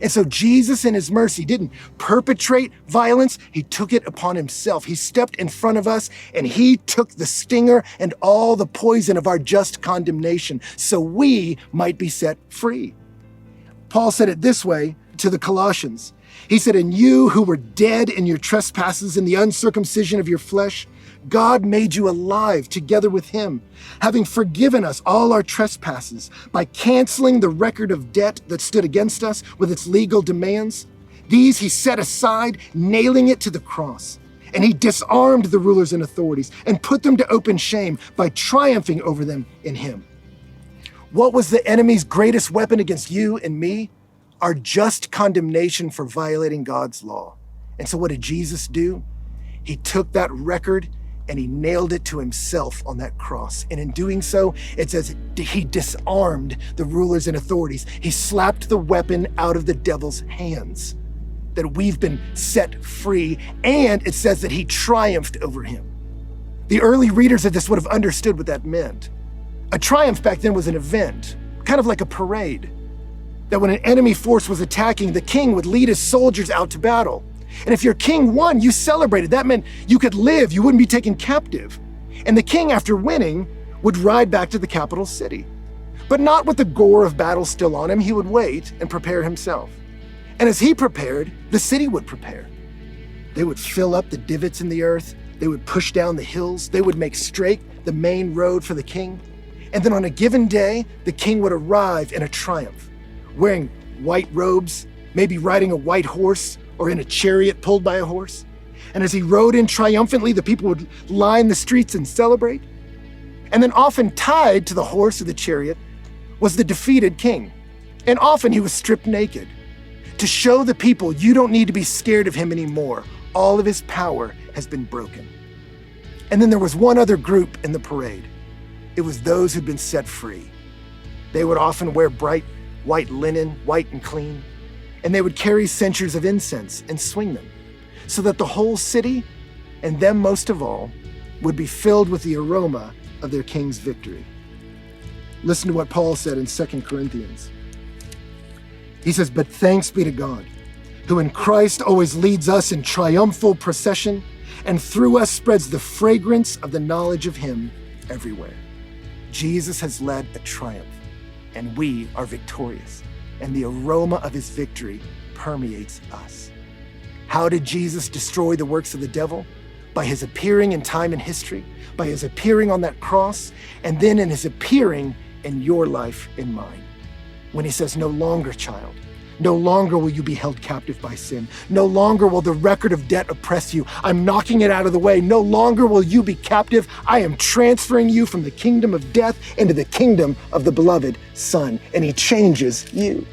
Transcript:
And so Jesus in his mercy didn't perpetrate violence. He took it upon himself. He stepped in front of us and he took the stinger and all the poison of our just condemnation so we might be set free. Paul said it this way to the Colossians. He said, "And you who were dead in your trespasses and the uncircumcision of your flesh, God made you alive together with him, having forgiven us all our trespasses by canceling the record of debt that stood against us with its legal demands. These he set aside, nailing it to the cross. And he disarmed the rulers and authorities and put them to open shame by triumphing over them in him." What was the enemy's greatest weapon against you and me? Our just condemnation for violating God's law. And so what did Jesus do? He took that record and he nailed it to himself on that cross. And in doing so, it says he disarmed the rulers and authorities. He slapped the weapon out of the devil's hands, that we've been set free. And it says that he triumphed over him. The early readers of this would have understood what that meant. A triumph back then was an event, kind of like a parade, that when an enemy force was attacking, the king would lead his soldiers out to battle. And if your king won, you celebrated. That meant you could live, you wouldn't be taken captive. And the king, after winning, would ride back to the capital city. But not with the gore of battle still on him. He would wait and prepare himself. And as he prepared, the city would prepare. They would fill up the divots in the earth. They would push down the hills. They would make straight the main road for the king. And then on a given day, the king would arrive in a triumph, wearing white robes, maybe riding a white horse, or in a chariot pulled by a horse. And as he rode in triumphantly, the people would line the streets and celebrate. And then often tied to the horse or the chariot was the defeated king. And often he was stripped naked to show the people, you don't need to be scared of him anymore. All of his power has been broken. And then there was one other group in the parade. It was those who'd been set free. They would often wear bright white linen, white and clean, and they would carry censers of incense and swing them, so that the whole city, and them most of all, would be filled with the aroma of their king's victory. Listen to what Paul said in 2 Corinthians. He says, "But thanks be to God, who in Christ always leads us in triumphal procession, and through us spreads the fragrance of the knowledge of him everywhere." Jesus has led a triumph, and we are victorious. And the aroma of his victory permeates us. How did Jesus destroy the works of the devil? By his appearing in time and history, by his appearing on that cross, and then in his appearing in your life and mine. When he says, "No longer, child, no longer will you be held captive by sin. No longer will the record of debt oppress you. I'm knocking it out of the way. No longer will you be captive. I am transferring you from the kingdom of death into the kingdom of the beloved Son." And he changes you.